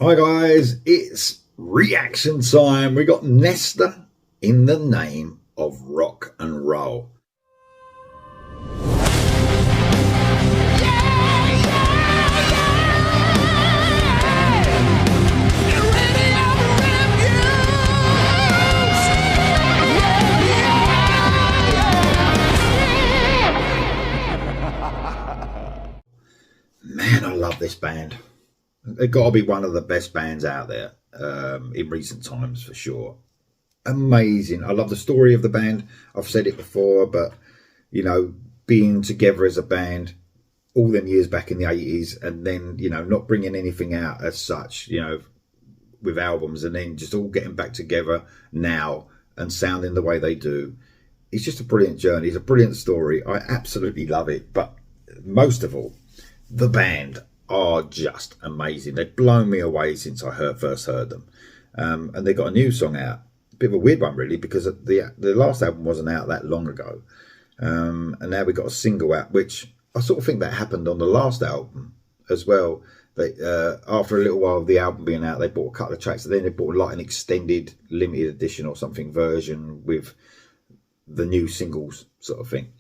Hi guys, it's reaction time. We got Nestor in the name of rock and roll. Man, I love this band. They've got to be one of the best bands out there in recent times for sure. Amazing. I love the story of the band. I've said it before, but you know, being together as a band all them years back in the 80s and then, you know, not bringing anything out as such, you know, with albums, and then just all getting back together now and sounding the way they do. It's just a brilliant journey. It's a brilliant story. I absolutely love it. But most of all, the band are just amazing. They've blown me away since I first heard them. And they got a new song out. A bit of a weird one, really, because the last album wasn't out that long ago. And now we got a single out, which I sort of think that happened on the last album as well. They, after a little while of the album being out, they bought a couple of tracks, and then they bought like an extended limited edition or something version with the new singles sort of thing.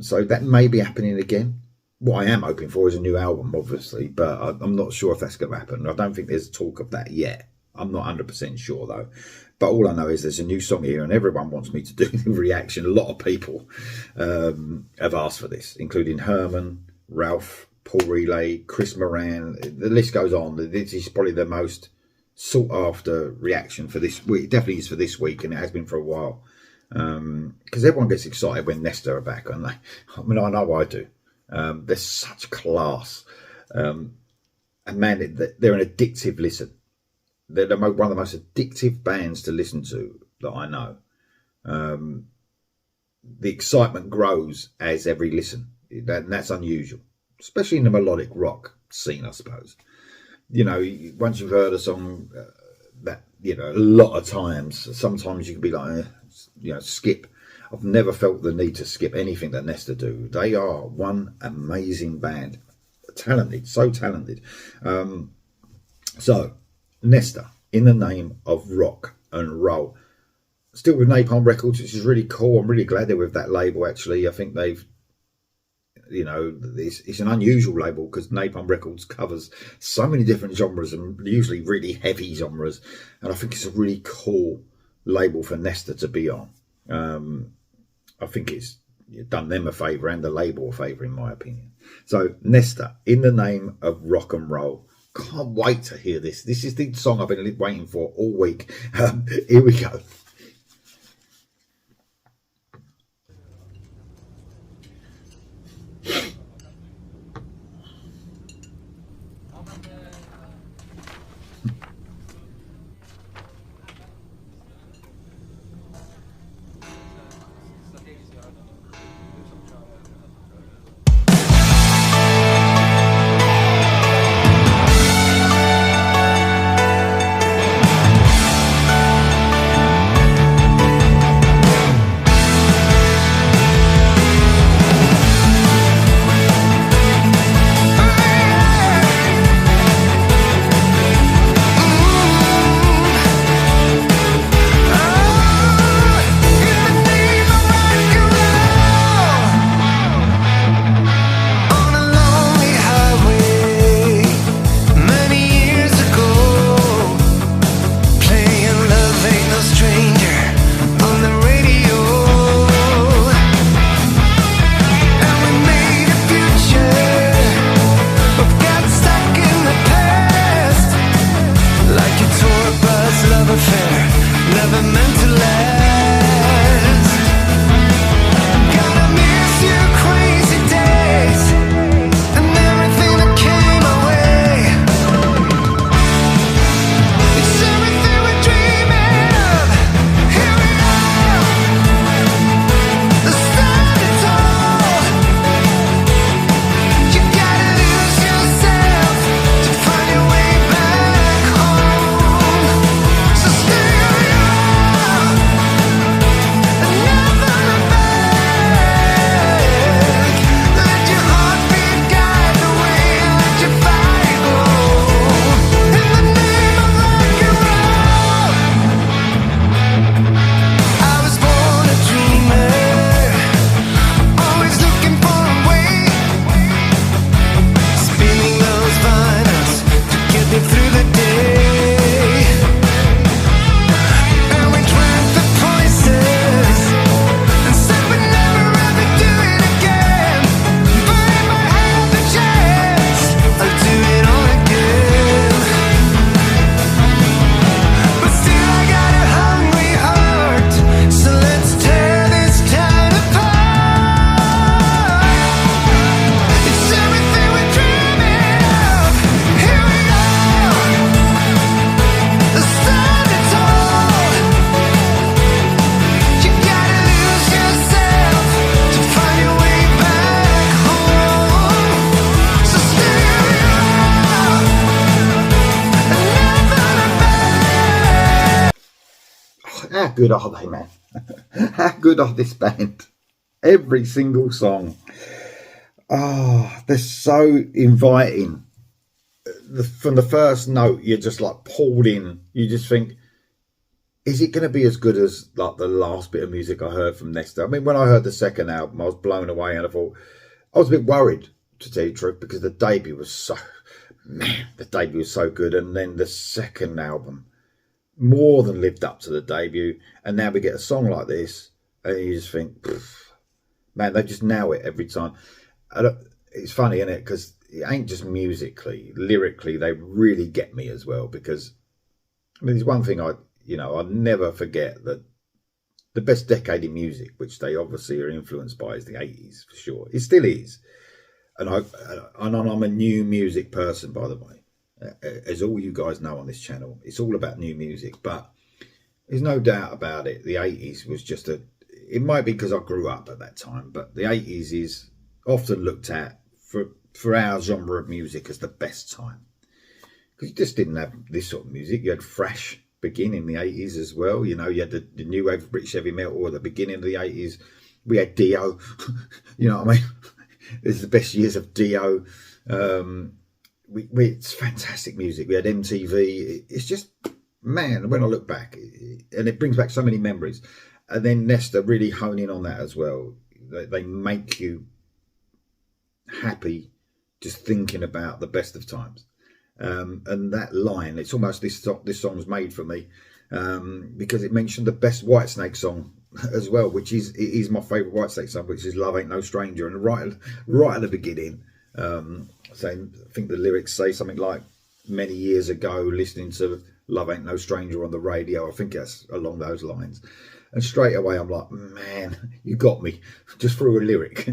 So that may be happening again. What I am hoping for is a new album, obviously, but I'm not sure if that's going to happen. I don't think there's talk of that yet. I'm not 100% sure, though. But all I know is there's a new song here, and everyone wants me to do the reaction. A lot of people have asked for this, including Herman, Ralph, Paul Relay, Chris Moran. The list goes on. This is probably the most sought-after reaction for this week. It definitely is for this week, and it has been for a while. Because everyone gets excited when Nestor are back, and I mean, I know I do. They're such class, and man, they're an addictive listen. They're one of the most addictive bands to listen to that I know. The excitement grows as every listen, and that's unusual, especially in the melodic rock scene, I suppose. You know, once you've heard a song that, you know, a lot of times, sometimes you can be like, you know, skip. I've never felt the need to skip anything that Nestor do. They are one amazing band. Talented, so talented. So, Nestor, in the name of rock and roll. Still with Napalm Records, which is really cool. I'm really glad they're with that label, actually. I think they've, you know, it's an unusual label because Napalm Records covers so many different genres and usually really heavy genres. And I think it's a really cool label for Nestor to be on. I think it's done them a favour and the label a favour, in my opinion. So, Nestor, in the name of rock and roll. Can't wait to hear this. This is the song I've been waiting for all week. Here we go. How good are they, man? How good are this band? Every single song. Oh, they're so inviting. From the first note, you're just like pulled in. You just think, is it going to be as good as like the last bit of music I heard from Nestor? I mean, when I heard the second album, I was blown away, and I thought, I was a bit worried, to tell you the truth, because the debut was so good, and then the second album more than lived up to the debut, and now we get a song like this, and you just think, man, they just nail it every time. It's funny, isn't it? Because it ain't just musically, lyrically, they really get me as well. Because I mean, there's one thing I'll never forget, that the best decade in music, which they obviously are influenced by, is the 80s for sure. It still is. And I'm a new music person, by the way. As all you guys know on this channel, it's all about new music. But there's no doubt about it. The 80s was just it might be because I grew up at that time, but the 80s is often looked at for our genre of music as the best time. Because you just didn't have this sort of music. You had thrash begin in the 80s as well. You had the new wave of British heavy metal at the beginning of the 80s. We had Dio. You know what I mean? This is the best years of Dio. It's fantastic music. We had MTV. It's just, man, when I look back, and it brings back so many memories. And then Nestor really hone in on that as well. They make you happy just thinking about the best of times. And that line, it's almost this song was made for me, because it mentioned the best Whitesnake song as well, which is my favourite Whitesnake song, which is Love Ain't No Stranger. And right at the beginning, I think the lyrics say something like, many years ago, listening to Love Ain't No Stranger on the radio. I think that's along those lines. And straight away, I'm like, man, you got me just through a lyric.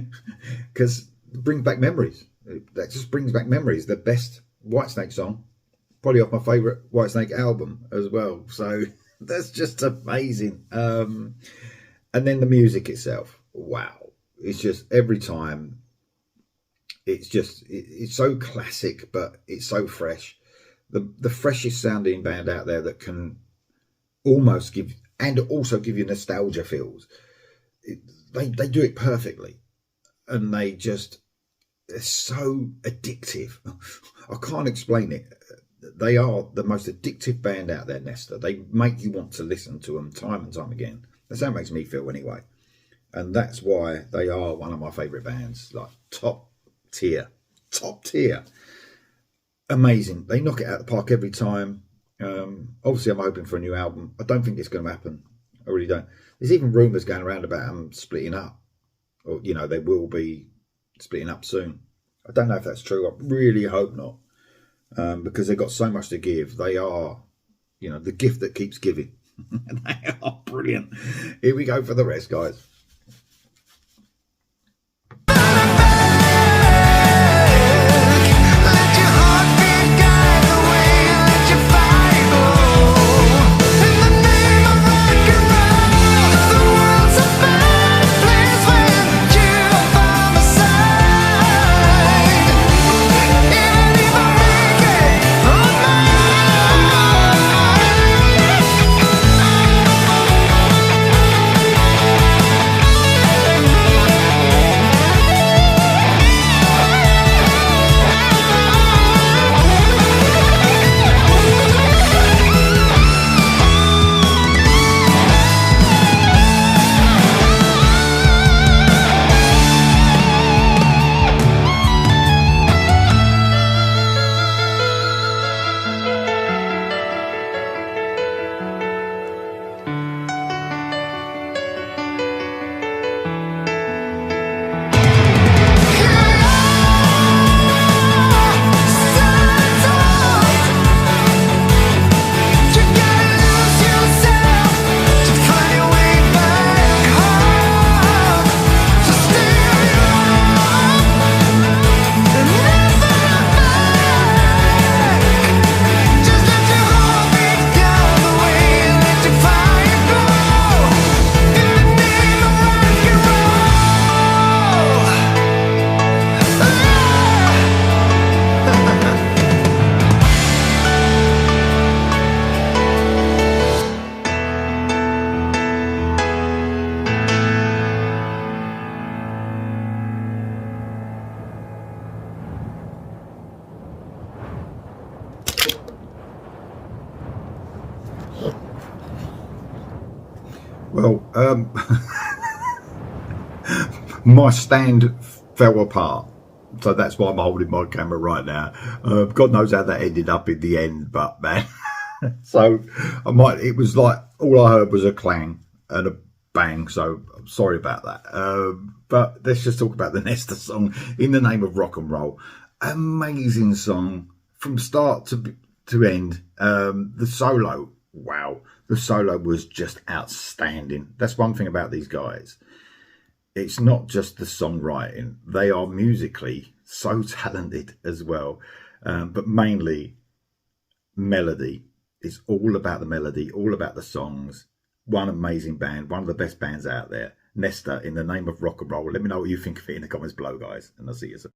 Because it brings back memories. That just brings back memories. The best Whitesnake song, probably off my favourite Whitesnake album as well. So that's just amazing. And then the music itself, wow. It's just every time, it's so classic, but it's so fresh. The freshest sounding band out there that can almost give you nostalgia feels. They do it perfectly, and they're so addictive. I can't explain it. They are the most addictive band out there, Nestor. They make you want to listen to them time and time again. That's how it makes me feel anyway. And that's why they are one of my favourite bands, like top tier. Amazing. They knock it out of the park every time. Obviously, I'm hoping for a new album. I don't think it's going to happen. I really don't. There's even rumours going around about them splitting up. Or, they will be splitting up soon. I don't know if that's true. I really hope not. Because they've got so much to give. They are, the gift that keeps giving. They are brilliant. Here we go for the rest, guys. Well, my stand fell apart. So that's why I'm holding my camera right now. God knows how that ended up in the end, but man. So it was like, all I heard was a clang and a bang. So I'm sorry about that. But let's just talk about the Nestor song, In the Name of Rock and Roll. Amazing song from start to end. The solo, wow. The solo was just outstanding. That's one thing about these guys. It's not just the songwriting. They are musically so talented as well. But mainly melody. It's all about the melody, all about the songs. One amazing band, one of the best bands out there. Nestor, In the Name of Rock and Roll. Let me know what you think of it in the comments below, guys. And I'll see you soon.